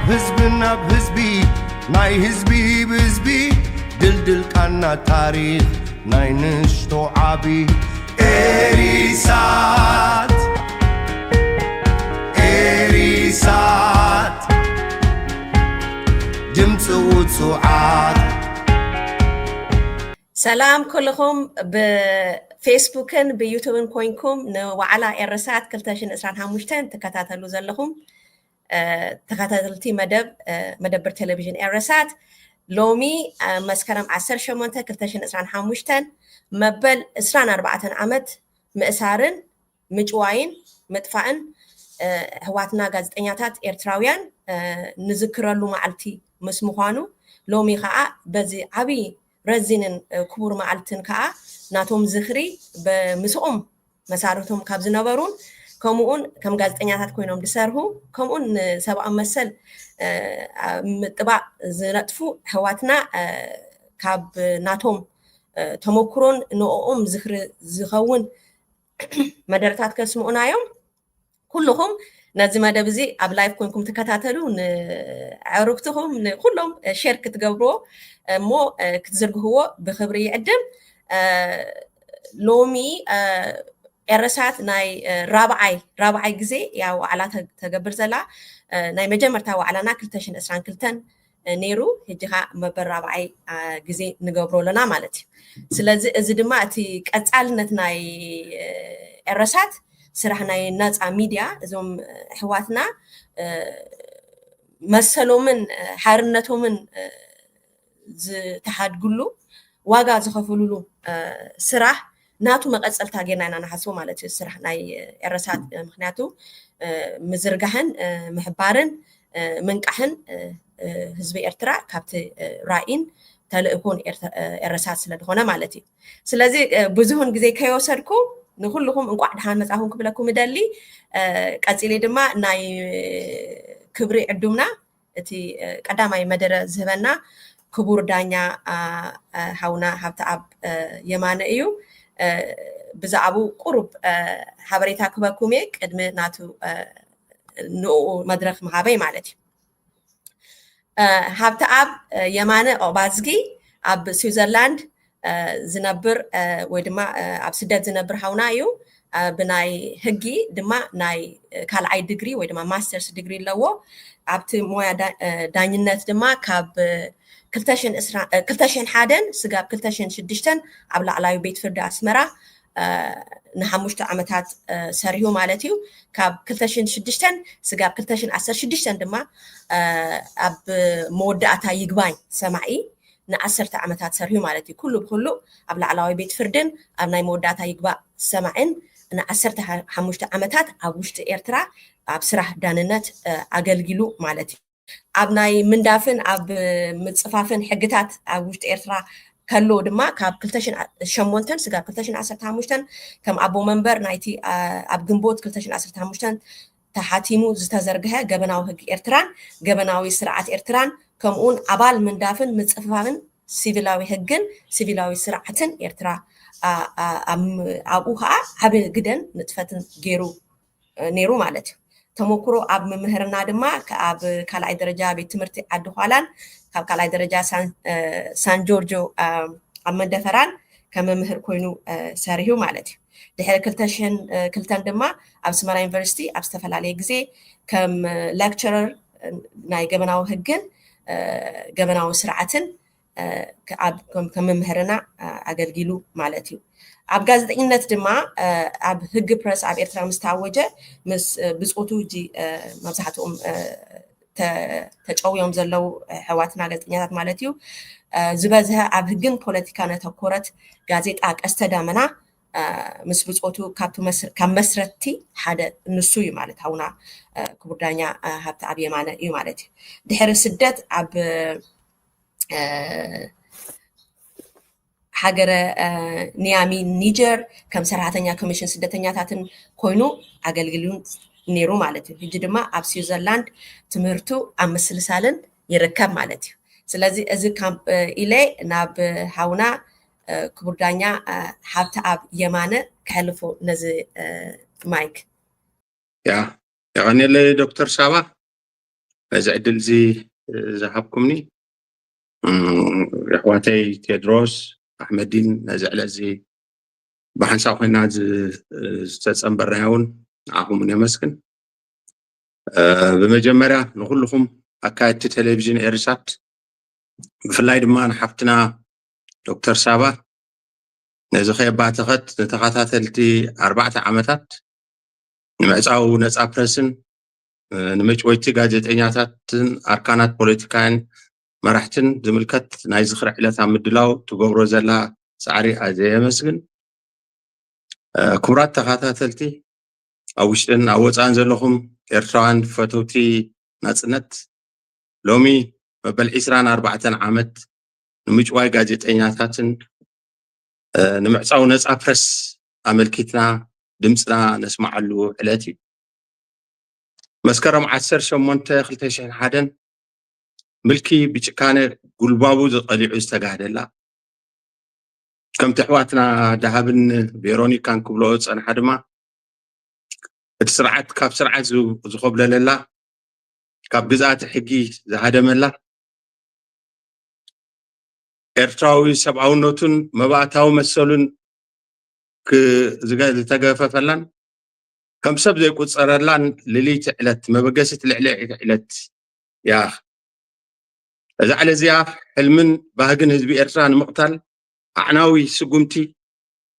ህዝብና ህዝቢ ናይ ህዝቢ ብህዝቢ ድልድል ቃና ታሪኽ ናይ ንሽቶ ዓቢ ኤሪሳት ኤሪሳት ድምፂ ውፅዓት ሰላም ኩልኩም ብፌስቡክን ብዩቱብን ኮይንኩም ንዋዕላ ኤርሳት 2025 ተከታተሉ ዘለኹም ተከታተልቲ መደብር ቴሌቪዥን ኤርሳት ሎሚ መስከረም 18 2025 መበል 24 ዓመት ምእሳርን ምጭዋይን ምጥፋእን ህዋትና ጋዜጠኛታት ኤርትራውያን ንዝክረሉ መዓልቲ ምስ ምዃኑ ሎሚ ከዓ በዚ ዓብይ ረዚንን ክቡር መዓልትን ከዓ ናቶም ዝኽሪ ብምስኦም መሳርቶም ካብ ዝነበሩን ከምኡን ከም ጋዜጠኛታት ኮይኖም ዝሰርሑ ከምኡን ሰብኣዊ መሰል ምጥባቅ ዝነጥፉ ህዋትና ካብ ናቶም ተመክሮን ንኦም ዝኽሪ ዝኸውን መደረታት ከስምዑናዮም ኩልኩም ነዚ መደብ እዚ ኣብ ላይቭ ኮይንኩም ተከታተሉ ንዕሩክትኩም ንኩሎም ሼር ክትገብርዎ እሞ ክትዝርግህዎ ብክብሪ ይዕድም ሎሚ ኤርሳት ናይ ራብዓይ ግዜ ያ ዋዕላ ተገብር ዘላ ናይ መጀመርታ ዋዕላና 2022 ነይሩ ሕጂኻ መበል ራብዓይ ግዜ ንገብሮ ኣለና ማለት እዩ ስለዚ እዚ ድማ እቲ ቀጻልነት ናይ ኤርሳት ስራሕ ናይ ነፃ ሚድያ እዞም ሕዋትና መሰሎምን ሓርነቶምን ዝተሓድግሉ ዋጋ ዝኸፍሉሉ ስራሕ ናቱ መቀፀልታ ጌርና ኢና ንሓስቦ ማለት እዩ ስራሕ ናይ ኤርሳት ምክንያቱ ምዝርጋሕን ምሕባርን ምንቃሕን ህዝቢ ኤርትራ ካብቲ ራእይን ተልእኮን ኤርሳት ስለዝኾነ ማለት እዩ ስለዚ ብዙውን ግዜ ከይወሰድኩ ንኩልኩም እንቋዕ ድሓን መፃኹም ክብለኩም ደሊ ቀፂሌ ድማ ናይ ክብሪ ዕዱምና እቲ ቀዳማይ መደረ ዝህበና ክቡር ዳኛ ሓውና ሃብተኣብ የማነ እዩ ብዛዕባ ቁሩብ ሓበሬታ ክበኩም እየ ቅድሚ ናቱ ንኡ መድረክ መሃበይ ማለት እዩ ሃብተኣብ የማነ ኦባዝጊ ኣብ ስዊዘርላንድ ዝነብር ወይ ድማ ኣብ ስደት ዝነብር ሓውና እዩ ብናይ ህጊ ድማ ናይ ካልዓይ ዲግሪ ወይ ድማ ማስተርስ ዲግሪ ኣለዎ ኣብቲ ሞያ ዳኝነት ድማ ካብ 2001 ስጋብ 2006 ኣብ ላዕላዊ ቤት ፍርዲ ኣስመራ ንሓሙሽተ ዓመታት ሰሪሑ ማለት እዩ ካብ 2006 ስጋብ 2016 ድማ ኣብ መወዳእታ ይግባኝ ሰማዒ ን10 ዓመታት ሰሪሑ ማለት እዩ ኩሉ ብኩሉ ኣብ ላዕላዊ ቤት ፍርድን ኣብ ናይ መወዳእታ ይግባእ ሰማዕን ን15 ዓመታት ኣብ ውሽጢ ኤርትራ ኣብ ስራሕ ዳንነት ኣገልጊሉ ማለት እዩ ኣብ ናይ ምንዳፍን ኣብ ምፅፋፍን ሕግታት ኣብ ውሽጢ ኤርትራ ከሎ ድማ ካብ 2008 ስጋብ 2015 ከም ኣቦ መንበር ናይቲ ኣብ ግንቦት 2015 ተሓቲሙ ዝተዘርግሐ ገበናዊ ህጊ ኤርትራን ገበናዊ ስርዓት ኤርትራን ከምኡን ኣባል ምንዳፍን ምፅፋፍን ሲቪላዊ ህግን ሲቪላዊ ስርዓትን ኤርትራ ኣብኡ ከዓ ዓብይ ግደን ንጥፈትን ገይሩ ነይሩ ማለት እዩ ተመክሮ ኣብ መምህርና ድማ ኣብ ካልኣይ ደረጃ ቤት ትምህርቲ ዓዲ ኋላን ካብ ካልኣይ ደረጃ ሳን ጆርጆ ኣብ መደፈራን ከም መምህር ኮይኑ ሰሪሑ ማለት እዩ ድሕሪ 2002 ድማ ኣብ ስመራ ዩኒቨርሲቲ ኣብ ዝተፈላለየ ግዜ ከም ሌክቸረር ናይ ገበናዊ ህግን ገበናዊ ስርዓትን ከም መምህርና ኣገልጊሉ ማለት እዩ ኣብ ጋዜጠኝነት ድማ ኣብ ህግ ፕረስ ኣብ ኤርትራ ምስ ታወጀ ምስ ብፅኦቱ እጂ መብዛሕትኦም ተጨውዮም ዘለው ሕዋትና ጋዜጠኛታት ማለት እዩ ዝበዝሐ ኣብ ህግን ፖለቲካ ነተኮረት ጋዜጣ ቀስተ ዳመና ምስ ብፅኦቱ ካብ መስረቲ ሓደ ንሱ እዩ ማለት ሓውና ክቡር ዳኛ ሃብተኣብ የማነ እዩ ማለት እዩ ድሕሪ ስደት ኣብ ሃገረ ኒያሚ ኒጀር ከም ሰራሕተኛ ኮሚሽን ስደተኛታትን ኮይኑ ኣገልግሉ ነይሩ ማለት እዩ ሕጂ ድማ ኣብ ስዊዘርላንድ ትምህርቱ ኣብ ምስልሳልን ይርከብ ማለት እዩ ስለዚ እዚ ኢለ ናብ ሓውና ክቡር ዳኛ ሃብተኣብ የማነ ክሕልፎ ነዚ ማይክ يقني لي دكتور سابا نزعدل زي زهبكمني اخواتي تيدروس احمدين نزعل زي بحنسا خوينا تتصنبرناون عقوم يمسكن بمجمرة نقولكم أكاد تلفزيون إرسات بفلاي دمان حفتنا دكتور سابا نزخي بعتقد نتخاطاتلتي 4 عامات نمعصاو نصا برسن نمچويتي ጋዜጠኛታትን أركانات بوليتيكان مرحتن زملكت ناي زخر علات مدلاو تغبرو زلا صعري ازي مسكن كبرات تخاطاتلتي أوشتن أوصان زلهم إرتران فتوتي نصنت لومي مبل 24 عامت نمچواي ጋዜጠኛታትን نمعصاو نصا برس أملكتنا دمصنا نسمعلو علتي مسكرم 18 ملكي بچكانه غلبابو زقليعو استغادلا كم تحواتنا دهابن بيرونيكان كبلو صنح دما السرعات كاب سرعات زخبلللا كاب جزات حقي زهدملا ኤርትራዊ ሰብአውነቱን መባእታዊ መሰሉን ዝተገፈፈላን ከም ሰብ ዘይቁፀረላን ልሊት ዕለት መበገሲት ልዕሊ ዕለት ያ እዛ ዕለዚያ ሕልምን ባህግን ህዝቢ ኤርትራ ንምቕታል ኣዕናዊ ስጉምቲ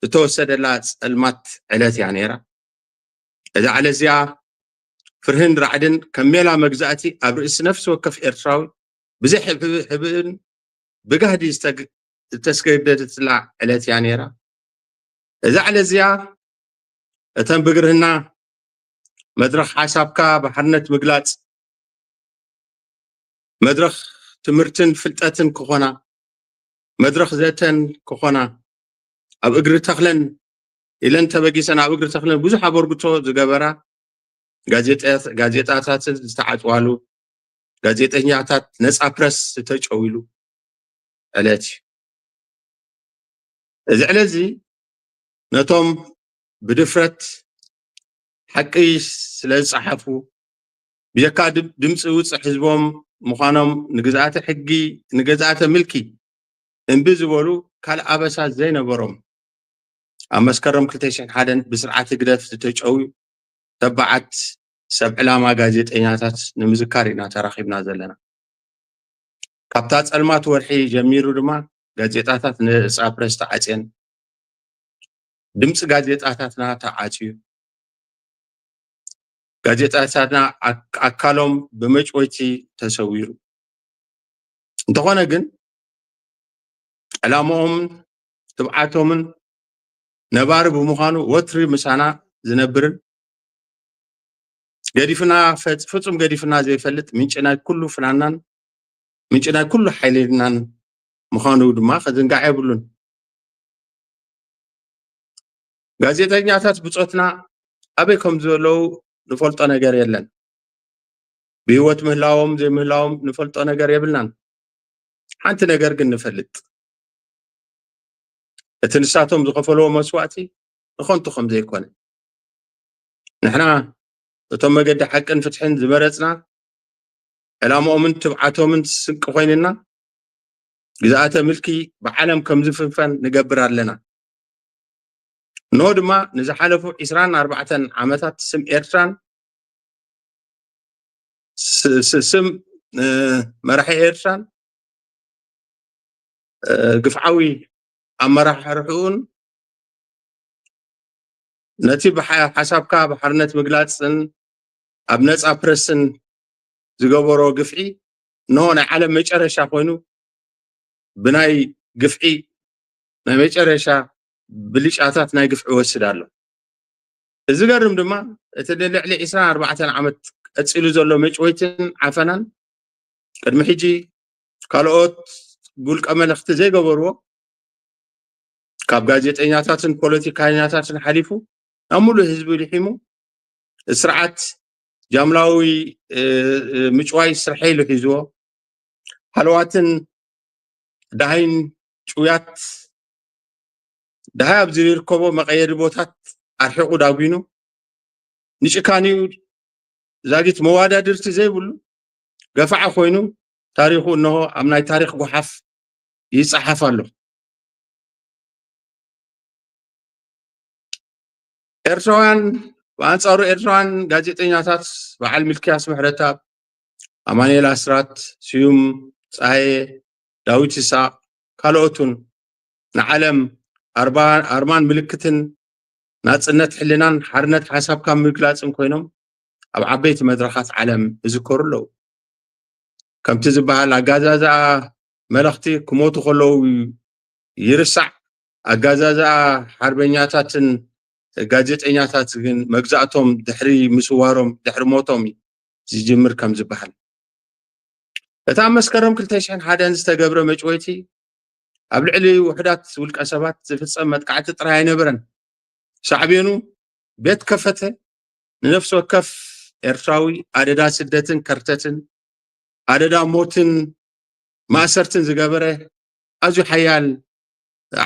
ዝተወሰደላ ፀልማት ዕለት እያ ነይራ እዛ ዕለዚያ ፍርህን ራዕድን ከም ሜላ መግዛእቲ ኣብ ርእሲ ነፍሲ ወከፍ ኤርትራዊ ብዘይ ሕብን بقهدي تسكيدت تطلع علت يعني را اذا على زيا اتم بقرهنا مدرخ حسابك بحرنت مقلاص مدرخ تمرتن فلطتن كخونا مدرخ زتن كخونا اب اقر تخلن الى انت بقيسنا اب اقر تخلن بزح ابرغتو زغبرا ጋዜጣታት ዝተዓጽዋሉ ጋዜጠኛታት ነፃ ፕረስ ተጨዊሉ علاتي إذا علزي نتوم بدفرت حقي سلاز صحفو بيكاد دمص وصح حزبهم مخانم نجزات حقي نجزات ملكي انبزبولو كال ابسا زي نبرم اما سكرم كلتيشن حدن بسرعه قدف تتجوي تبعت سبع لاما ጋዜጠኛታት نمذكارنا تراخيبنا زلنا كابتات المات ورحي جميرو دما ጋዜጣታት ነፃ ፕረስ ተዓጽየን ድምጽ ጋዜጣታትና ተዓጽዩ ጋዜጣታትና አካሎም በመጮይቲ ተሰዊሩ እንተኾነ ግን ዕላማኦም ትብዓቶምን ነባር ብምዃኑ ወትሪ ምሳና ዝነብርን ገዲፍና ፍጹም ገዲፍና ዘይፈልጥ ምንጭና ኩሉ ፍናናን ምንጭና ኩሉ ሓይልናን ምዃኑ ድማ ከዝንጋዕ የብሉን ጋዜጠኛታት ብጾትና ኣበይ ከም ዘለዉ ንፈልጦ ነገር የለን ብህይወት ምህላዎም ዘይምህላዎም ንፈልጦ ነገር የብልናን ሓንቲ ነገር ግን ንፈልጥ እቲ ንሳቶም ዝኸፈልዎ መስዋዕቲ ንኾንቱ ከም ዘይኮነ ንሕና እቶም መገዲ ሓቅን ፍትሕን ዝመረፅና ዕላምኦምን ትብዓቶምን ስንቂ ኮይንና ግዛኣተ ምልኪ ብዓለም ከም ዝፍንፈን ንገብር ኣለና ኖ ድማ ንዝሓለፉ 24 ዓመታት ስም ኤርትራን ስም መራሒ ኤርትራን ግፍዓዊ ኣመራርሕኡን ነቲ ሓሳብካ ብሓርነት ምግላፅን ኣብ ነፃ ፕረስን ዝገበሮ ግፍዒ ነው ናይ ዓለም መጨረሻ ኮይኑ ብናይ ግፍዒ ናይ መጨረሻ ብልጫታት ናይ ግፍዒ ወስድ ኣሎ እዚ ገርም ድማ እቲ ልዕሊ 24 ዓመት ቀፂሉ ዘሎ መጭወይትን ዓፈናን ቅድሚ ሕጂ ካልኦት ጉልቀ መልእኽቲ ዘይገበርዎ ካብ ጋዜጠኛታትን ፖለቲከኛታትን ሓሊፉ ናብ ሙሉእ ህዝቢ ልሒሙ ስርዓት ጃምላዊ ምጭዋይ ስርሐይሉ ሒዝዎ ሃልዋትን ዳሃይን ጩያት ዳሃይ ኣብ ዝርከቦ መቀየዲ ቦታት ኣርሒቁ ዳጉኑ ንጭካኒኡ ዛጊት መዋዳድርቲ ዘይብሉ ገፋዕ ኮይኑ ታሪኹ እንሆ ኣብ ናይ ታሪክ ጎሓፍ ይፅሓፍ ኣሎ ኤርትራውያን በአንጻሩ ኤርትራውያን ጋዜጠኛታት በዓል ሚልክያስ ምሕረታብ አማኑኤል አስራት ስዩም ፀሃየ ዳዊት ይስሐቅ ካልኦቱን ንዓለም ኣርማን ምልክትን ናፅነት ሕልናን ሓርነት ሓሳብካ ምግላፅን ኮይኖም ኣብ ዓበይቲ መድረኻት ዓለም ይዝከሩ ኣለዉ ከምቲ ዝበሃል ኣጋዛዝኣ መለኽቲ ክሞቱ ከለዉ ይርሳዕ ኣጋዛዝኣ ሓርበኛታትን ጋዜጠኛታት ግን መግዛእቶም ድሕሪ ምስዋሮም ድሕሪ ሞቶም ዝጅምር ከም ዝበሃል እታ መስከረም 2001 ዝተገብረ መጭወይቲ ኣብ ልዕሊ ውሕዳት ውልቀ ሰባት ዝፍፀም መጥቃዕቲ ጥራይ ኣይነበረን ሳዕቤኑ ቤት ከፈተ ንነፍሲ ወከፍ ኤርትራዊ ኣደዳ ስደትን ከርተትን ኣደዳ ሞትን ማእሰርትን ዝገበረ ኣዝዩ ሓያል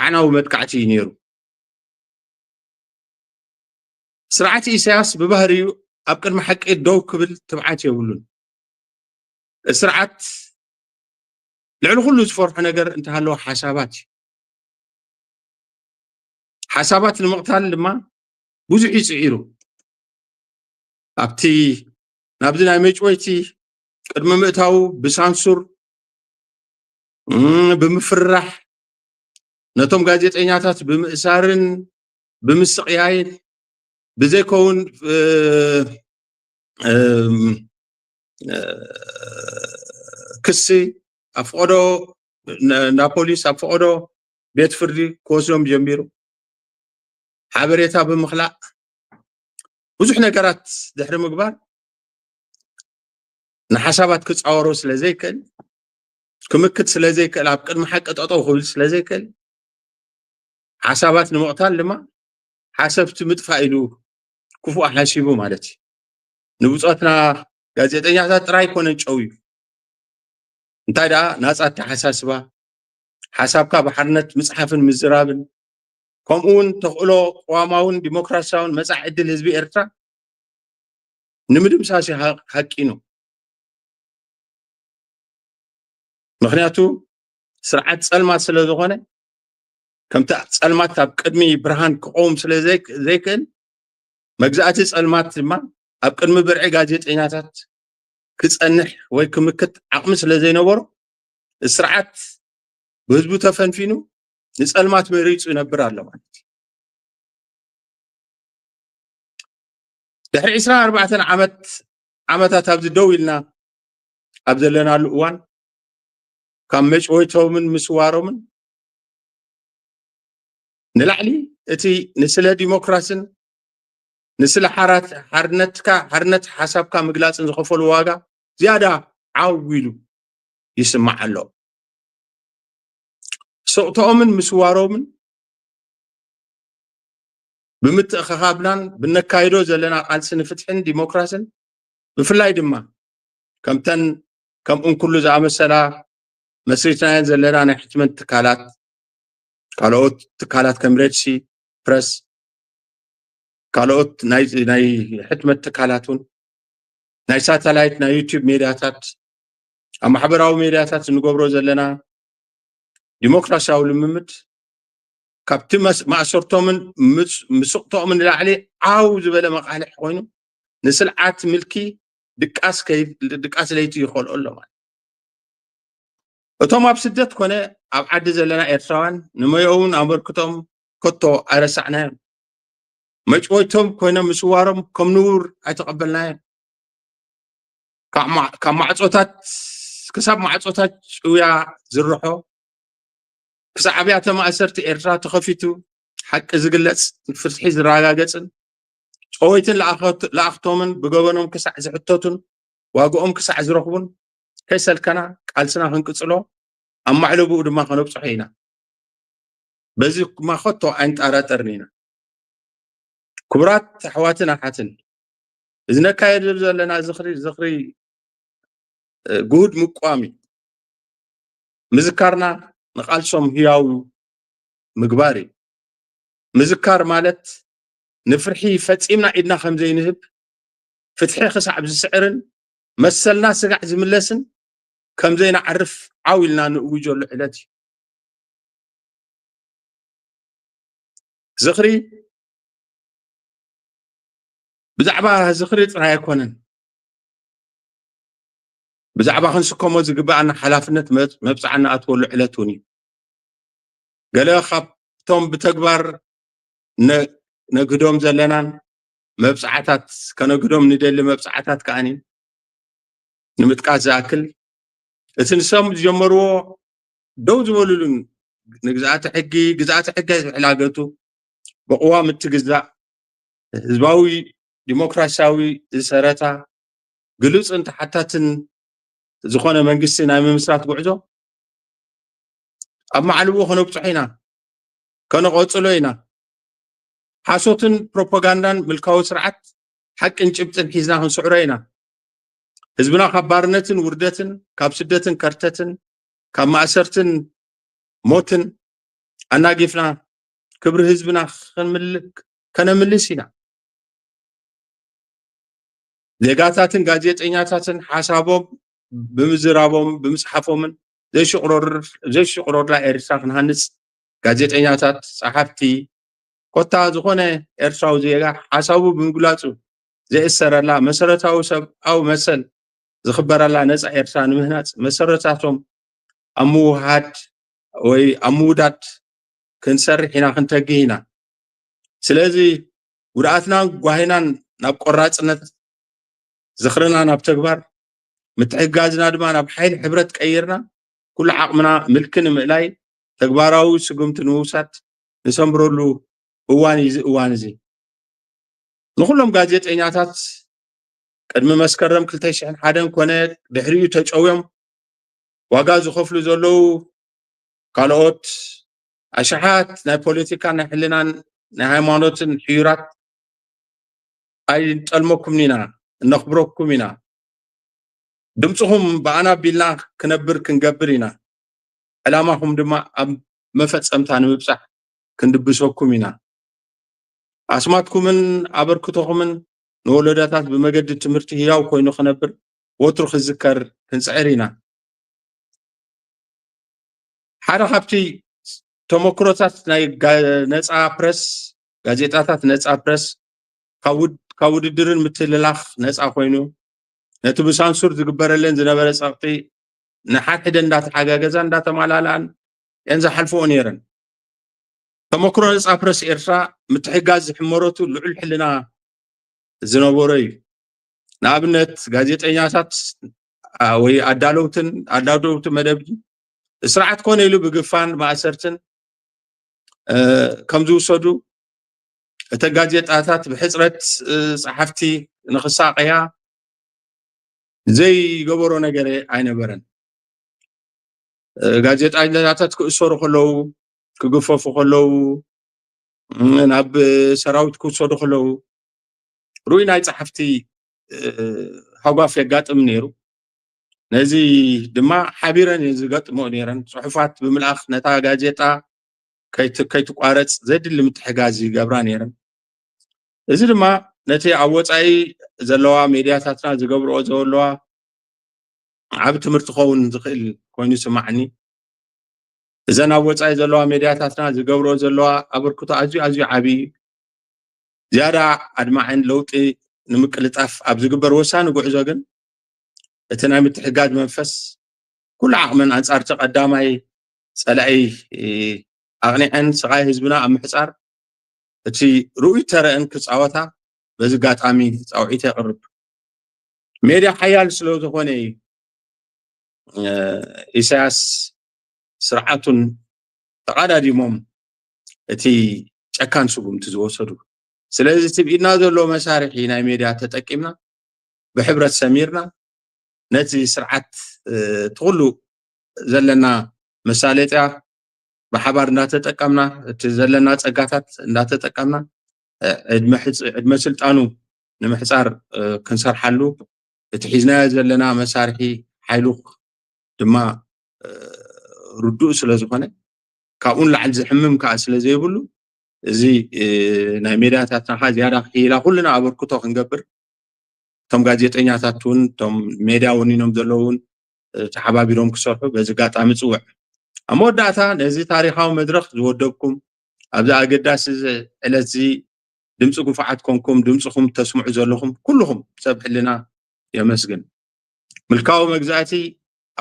ዓናዊ መጥቃዕቲ እዩ ነይሩ ስርዓት ኢሳያስ ብባህሪኡ ኣብ ቅድሚ ሓቂ ደው ክብል ትብዓት የብሉን ስርዓት ልዕሊ ኩሉ ዝፈርሖ ነገር እንተሃለወ ሓሳባት ንምቕታል ድማ ብዙሕ ይፅዒሩ ኣብቲ ናብዚ ናይ መጭወይቲ ቅድሚ ምእታው ብሳንሱር ብምፍራሕ ነቶም ጋዜጠኛታት ብምእሳርን ብምስቕያይን ብዘይከውን ክሲ ኣፍቆዶ ናፖሊስ ኣፍቆዶ ቤት ፍርዲ ክወስዶም ጀሚሩ ሓበሬታ ብምኽላእ ብዙሕ ነገራት ድሕሪ ምግባር ንሓሳባት ክፃወሮ ስለዘይክእል ክምክት ስለዘይክእል ኣብ ቅድሚ ሓቂ ጠጠው ክብል ስለዘይክእል ሓሳባት ንምቕታል ድማ ሓሰብቲ ምጥፋእ ኢሉ ክፉእ ሓሲቡ ማለት እዩ ንብፆትና ጋዜጠኛታት ጥራይ ኮነን ጨው እዩ እንታይ ደኣ ናፃ ኣተሓሳስባ ሓሳብካ ብሓርነት ምፅሓፍን ምዝራብን ከምኡውን ተኽእሎ ቀዋማውን ዲሞክራሲያውን መፃዕ ዕድል ህዝቢ ኤርትራ ንምድምሳስ ሓቂኑ ምክንያቱ ስርዓት ፀልማት ስለ ዝኾነ ከምቲ ፀልማት ኣብ ቅድሚ ብርሃን ክቆም ስለ ዘይክእል መግዛእቲ ፀልማት ድማ ኣብ ቅድሚ ብርዒ ጋዜጠኛታት ክፀንሕ ወይ ክምክት ዓቕሚ ስለ ዘይነበሮ ስርዓት ብህዝቡ ተፈንፊኑ ንፀልማት መሪፁ ይነብር ኣሎ ማለት እዩ ድሕሪ 24 ዓመታት ኣብዚ ደው ኢልና ኣብ ዘለናሉ እዋን ካብ መጭወይቶምን ምስዋሮምን ንላዕሊ እቲ ንስለ ዲሞክራሲን ንስለ ሓርነት ሓሳብካ ምግላፅን ዝኸፈሉ ዋጋ ዝያዳ ዓው ኢሉ ይስማዕ ኣሎ ስቕቶኦምን ምስዋሮምን ብምትእኽኻብናን ብነካይዶ ዘለና ቃልሲ ንፍትሕን ዲሞክራሲን ብፍላይ ድማ ከምኡን ኩሉ ዝኣመሰላ መስሪትናየን ዘለና ናይ ሕትመት ትካላት ካልኦት ትካላት ከም ሬድሲ ፕረስ ካልኦት ናይ ሕትመት ትካላት እውን ናይ ሳተላይት ናይ ዩቲዩብ ሜድያታት ኣብ ማሕበራዊ ሜድያታት እንገብሮ ዘለና ዲሞክራሲያዊ ልምምድ ካብቲ ማእሰርቶምን ምስቕቶምን ንላዕሊ ዓው ዝበለ መቃልሕ ኮይኑ ንስልዓት ምልኪ ድቃስ ለይቲ ይኽእሉ ኣሎ ማለት እቶም ኣብ ስደት ኮነ ኣብ ዓዲ ዘለና ኤርትራውያን ንሞዮውን ኣበርክቶም ከቶ ኣይረሳዕናዮም መጭወይቶም ኮይኖም ምስዋሮም ከም ንቡር ኣይተቐበልናዮም ክሳብ ማዕፆታት ጭውያ ዝርሖ ክሳብ ኣብያተ ማእሰርቲ ኤርትራ ተኸፊቱ ሓቂ ዝግለፅ ፍትሒ ዝረጋገፅን ጨወይትን ለኣኽቶምን ብገበኖም ክሳዕ ዝሕተቱን ዋግኦም ክሳዕ ዝረኽቡን ከይሰልከና ቃልስና ክንቅፅሎ ኣብ ማዕለብኡ ድማ ከነብፅሖ ኢና በዚ ድማ ከቶ ኣይንጠራጠርን ኢና ክቡራት ኣሕዋትን ኣሓትን እዚ ነካየድ ዘለና ዝኽሪ ጉሁድ ምቋሚ ምዝካርና ንቃልሶም ህያው ምግባር እዩ ምዝካር ማለት ንፍርሒ ፈፂምና ኢድና ከም ዘይንህብ ፍትሒ ክሳዕ ዝስዕርን መሰልና ስጋዕ ዝምለስን ከም ዘይንዓርፍ ዓዊልና ንእውጀሉ ዕለት እዩ ዝኽሪ ብዛዕባ ዝኽሪ ጥራይ ኣይኮነን ብዛዕባ ክንስከሞ ዝግባአና ሓላፍነት መብፃዕና ኣትወሉ ዕለት እውን እዩ ገለ ካብቶም ብተግባር ነግዶም ዘለናን መብፃዕታት ከነግዶም ንደሊ መብፃዕታት ከዓኒ ንምጥቃስ ዝኣክል እቲ ንሶም ዝጀመርዎ ደው ዝበሉሉን ንግዛእቲ ሕጊ ግዛእቲ ሕጊ ዝሕላገቱ ብቕዋ ምትግዛእ ህዝባዊ ዲሞክራሲያዊ ዝሰረታ ግልፅን ተሓታትን ዝኾነ መንግስቲ ናይ ምምስራት ጉዕዞ ኣብ ማዕልዎ ከነብፅሖ ኢና ከነቐፅሎ ኢና ሓሶትን ፕሮፓጋንዳን ምልካዊ ስርዓት ሓቅን ጭብጥን ሒዝና ክንስዕሮ ኢና ህዝብና ካብ ባርነትን ውርደትን ካብ ስደትን ከርተትን ካብ ማእሰርትን ሞትን ኣናጊፍና ክብሪ ህዝብና ከነምልስ ኢና ዜጋታትን ጋዜጠኛታትን ሓሳቦም ብምዝራቦም ብምፅሓፎምን ዘይሽቅሮርላ ኤርትራ ክንሃንፅ ጋዜጠኛታት ፀሓፍቲ ኮታ ዝኾነ ኤርትራዊ ዜጋ ሓሳቡ ብምግላፁ ዘእሰረላ መሰረታዊ ሰብኣዊ መሰል ዝኽበረላ ነፃ ኤርትራ ንምህናፅ መሰረታቶም ኣብ ምውሃድ ወይ ኣብ ምውዳድ ክንሰርሕ ኢና ክንተግህ ኢና ስለዚ ጉድኣትናን ጓሂናን ናብ ቆራፅነት ዝኽርና ናብ ተግባር ምትሕጋዝና ድማ ናብ ሓይሊ ሕብረት ቀይርና ኩሉ ዓቕምና ምልክ ንምእላይ ተግባራዊ ስጉምቲ ንምውሳድ ንሰምረሉ እዋን እዩ እዋን እዚ ንኩሎም ጋዜጠኛታት ቅድሚ መስከረም 2001 ኮነ ድሕሪኡ ተጨውዮም ዋጋ ዝኸፍሉ ዘለው ካልኦት ኣሽሓት ናይ ፖለቲካ ናይ ሕልናን ናይ ሃይማኖትን ሕዩራት ኣይንጠልመኩም ኢና እነኽብረኩም ኢና ድምፅኹም ብኣና ቢልና ክነብር ክንገብር ኢና ዕላማኹም ድማ ኣብ መፈፀምታ ንምብፃሕ ክንድብሰኩም ኢና ኣስማትኩምን ኣበርክቶኹምን ንወለዳታት ብመገዲ ትምህርቲ ህያው ኮይኑ ክነብር ወትሩ ክዝከር ክንፅዕር ኢና ሓደ ካብቲ ተመክሮታት ናይ ነፃ ፕረስ ጋዜጣታት ነፃ ፕረስ ካብ ውድድርን ምትልላኽ ነፃ ኮይኑ ነቲ ብሳንሱር ዝግበረለን ዝነበረ ፀቕጢ ንሓድሕደ እንዳተሓጋገዛ እንዳተመላልኣን እየን ዝሓልፍኦ ነይረን ተመክሮ ነፃ ፕረስ ኤርትራ ምትሕጋዝ ዝሕመረቱ ልዑል ሕልና ዝነበሮ እዩ ንኣብነት ጋዜጠኛታት ወይ ኣዳለውቲ መደብ ስርዓት ኮነ ኢሉ ብግፋን ማእሰርትን ከም ዝውሰዱ እተን ጋዜጣታት ብሕፅረት ፀሓፍቲ ንክሳቀያ ዘይገበሮ ነገር ኣይነበረን ጋዜጠኛታት ክእሰሩ ከለው ክግፈፉ ከለው ናብ ሰራዊት ክውሰዱ ከለው ሩይ ናይ ፀሓፍቲ ሃጓፍ የጋጥም ነይሩ ነዚ ድማ ሓቢረን ዝገጥሞ ነይረን ፅሑፋት ብምልኣኽ ነታ ጋዜጣ ከይትቋረፅ ዘድሊ ምትሕጋዝ ይገብራ ነይረን እዚ ድማ ነቲ ኣብ ወፃኢ ዘለዋ ሜድያታትና ዝገብርኦ ዘለዋ ዓብ ትምህርቲ ክኸውን ዝኽእል ኮይኑ ስማዕኒ እዘን ኣብ ወፃኢ ዘለዋ ሜድያታትና ዝገብርኦ ዘለዋ ኣበርክቶ ኣዝዩ ዓብዪ ዝያዳ ኣድማዕን ለውጢ ንምቅልጣፍ ኣብ ዝግበር ወሳኒ ጉዕዞ ግን እቲ ናይ ምትሕጋዝ መንፈስ ኩሉ ዓቕመን ኣንፃር ተቐዳማይ ፀላኢ ኣቕኒዐን ስቃይ ህዝብና ኣብ ምሕፃር እቲ ርኡይ ተረአን ክፃወታ በዚ ጋጣሚ ፃውዒት የቕርብ ሜድያ ሓያል ስለ ዝኾነ ኢሳያስ ስርዓቱን ተቐዳዲሞም እቲ ጨካን ስጉምቲ ዝወሰዱ ስለዚ ትብኢና ዘሎ መሳርሒ ናይ ሜድያ ተጠቂምና ብሕብረት ሰሚርና ነቲ ስርዓት ትኩሉ ዘለና መሳለጥያ ብሓባር እንዳተጠቀምና እቲ ዘለና ፀጋታት እንዳተጠቀምና ዕድመ ስልጣኑ ንምሕፃር ክንሰርሓሉ እቲ ሒዝናዮ ዘለና መሳርሒ ሓይሉ ድማ ርዱእ ስለ ዝኾነ ካብኡን ላዕሊ ዝሕምም ከዓ ስለ ዘይብሉ እዚ ናይ ሜድያታትና ዝያዳ ክኢላ ኩልና ኣበርክቶ ክንገብር ቶም ጋዜጠኛታት እውን ቶም ሜድያ እውን ኢኖም ዘለውን ተሓባቢሮም ክሰርሑ በዚ ጋጣሚ ፅውዕ ኣብ መወዳእታ ነዚ ታሪኻዊ መድረክ ዝወደብኩም ኣብዚ ኣገዳሲ ዕለት እዚ ድምፂ ጉፉዓት ኮንኩም ድምፅኹም ተስምዑ ዘለኹም ኩልኹም ሰብ ሕልና የመስግን ምልካዊ መግዛእቲ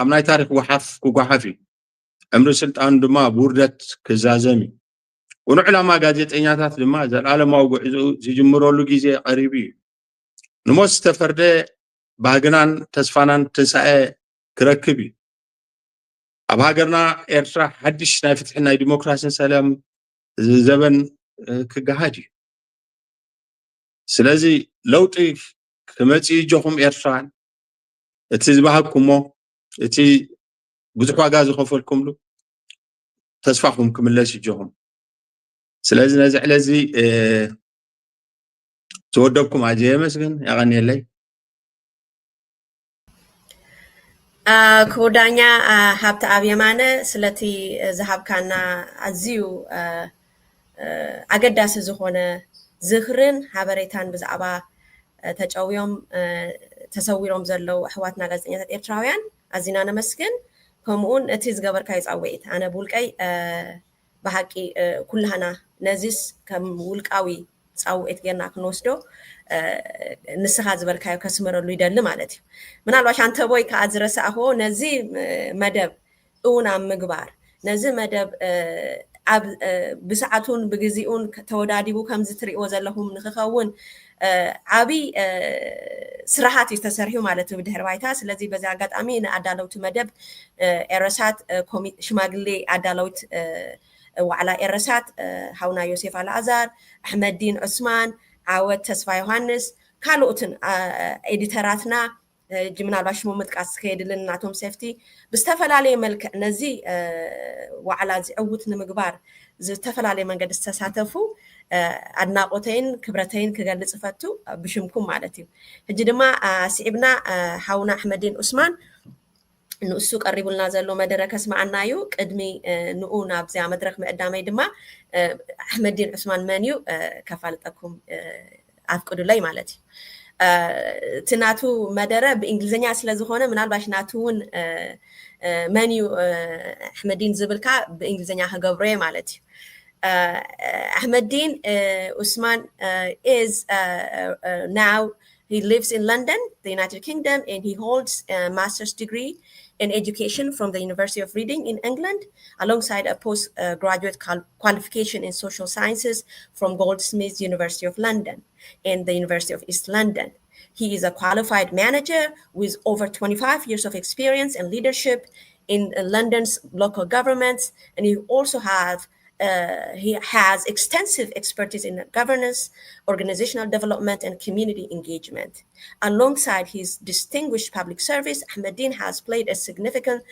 ኣብ ናይ ታሪክ ወሓፍ ክጓሓፍ እዩ ዕምሪ ስልጣኑ ድማ ብውርደት ክዛዘም እዩ ቁኑዕ ዕላማ ጋዜጠኛታት ድማ ዘለኣለማዊ ጉዕዞኡ ዝጅምረሉ ግዜ ቀሪቡ እዩ ንሞት ዝተፈርደ ባህግናን ተስፋናን ትንሳኤ ክረክብ እዩ ኣብ ሃገርና ኤርትራ ሓድሽ ናይ ፍትሕን ናይ ዲሞክራሲን ሰላም ዘበን ክገሃድ እዩ ስለዚ ለውጢ ክመፅእ ይጀኹም ኤርትራውያን እቲ ዝባሃግኩሞ እቲ ብዙሕ ዋጋ ዝኸፈልኩምሉ ተስፋኹም ክምለስ ይጀኹም ስለዚ ነዚ ዕለት እዚ ዝወደብኩም ኣዝየ የመስግን ያቐኒየለይ ክቡር ዳኛ ሃብተ ኣብ የማነ ስለቲ ዝሃብካና ኣዝዩ ኣገዳሲ ዝኾነ ዝኽርን ሓበሬታን ብዛዕባ ተጨውዮም ተሰዊሮም ዘለው ኣሕዋትና ጋዜጠኛታት ኤርትራውያን ኣዝና ነመስግን ከምኡውን እቲ ዝገበርካዮ ፃውዒት ኣነ ብውልቀይ ብሓቂ ኩላህና ነዚስ ከም ውልቃዊ ፃውዒት ጌርና ክንወስዶ ንስኻ ዝበልካዮ ከስምረሉ ይደሊ ማለት እዩ ምናልባሽ አንተ ቦይ ከዓ ዝረሳእኽዎ ነዚ መደብ እውን ኣብ ምግባር ነዚ መደብ ኣብ ብሰዓቱን ብግዚኡን ተወዳዲቡ ከምዚ ትሪእዎ ዘለኹም ንክኸውን ዓብይ ስራሓት እዩ ተሰሪሑ ማለት እዩ ብድሕሪ ባይታ ስለዚ በዚ ኣጋጣሚ ንኣዳለውቲ መደብ ኤረሳት ሽማግሌ ኣዳለውት ዋዕላ ኤረሳት ሃውና ዮሴፍ ኣልዓዛር ኣሕመዲን ዑስማን ዓወት ተስፋ ዮሃንስ ካልኦትን ኤዲተራትና ምናልባሽ ሽሙ ምጥቃስ ከየድልን ናቶም ሴፍቲ ብዝተፈላለየ መልክዕ ነዚ ዋዕላ ዝዕውት ንምግባር ዝተፈላለዩ መንገዲ ዝተሳተፉ ኣድናቆተይን ክብረተይን ክገልፅ ፈቱ ብሽምኩም ማለት እዩ ሕጂ ድማ ስዒብና ሃውና ኣሕመዲን ዑስማን ንእሱ ቀሪቡልና ዘሎ መደረ ከስማዓና እዩ ቅድሚ ንኡ ናብዚኣ መድረክ ምዕዳመይ ድማ ኣሕመዲን ዑስማን መን እዩ ከፋልጠኩም ኣፍቅዱለይ ማለት እዩ እቲ ናቱ መደረ ብእንግሊዝኛ ስለ ዝኾነ ምናልባሽ ናቱ እውን መን እዩ ኣሕመዲን ዝብልካ ብእንግሊዝኛ ክገብሮ ማለት እዩ Ahmeddin Usman is now he lives in London, the United Kingdom, and he holds a master's degree in education from the University of Reading in England, alongside a postgraduate qualification in social sciences from Goldsmiths University of London and the University of East London. He is a qualified manager with over 25 years of experience and leadership in London's local governments, and he has extensive expertise in governance, organizational development, and community engagement. Alongside his distinguished public service, Ahmeddin has played a significant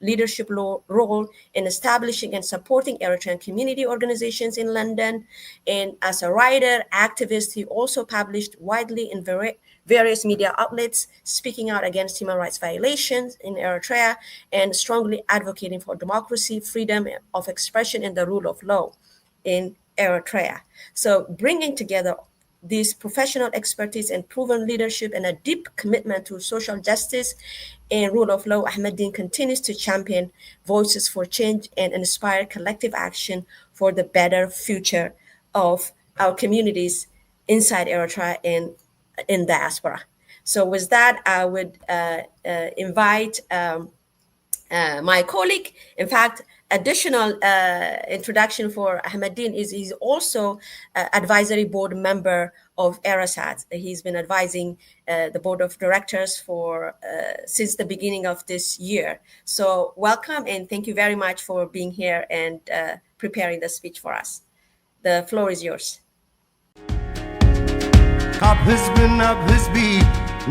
leadership role in establishing and supporting Eritrean community organizations in London. And as a writer, activist, he also published widely in various media outlets, speaking out against human rights violations in Eritrea and strongly advocating for democracy, freedom of expression, and the rule of law in Eritrea. So bringing together this professional expertise and proven leadership and a deep commitment to social justice and rule of law, Ahmeddin continues to champion voices for change and inspire collective action for the better future of our communities inside Eritrea and in diaspora. So with that, I would invite my colleague. In fact, additional introduction for Ahmeddin is he's also advisory board member of Erasat. He's been advising the board of directors for since the beginning of this year. So welcome and thank you very much for being here and preparing the speech for us. The floor is yours. ካብ ህዝቢ ናብ ህዝቢ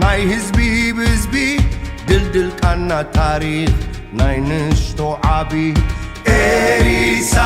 ናይ ህዝቢ ብህዝቢ ድልድል ቃና ታሪክ ናይ ንሽቶ ዓቢ ኤሪሳ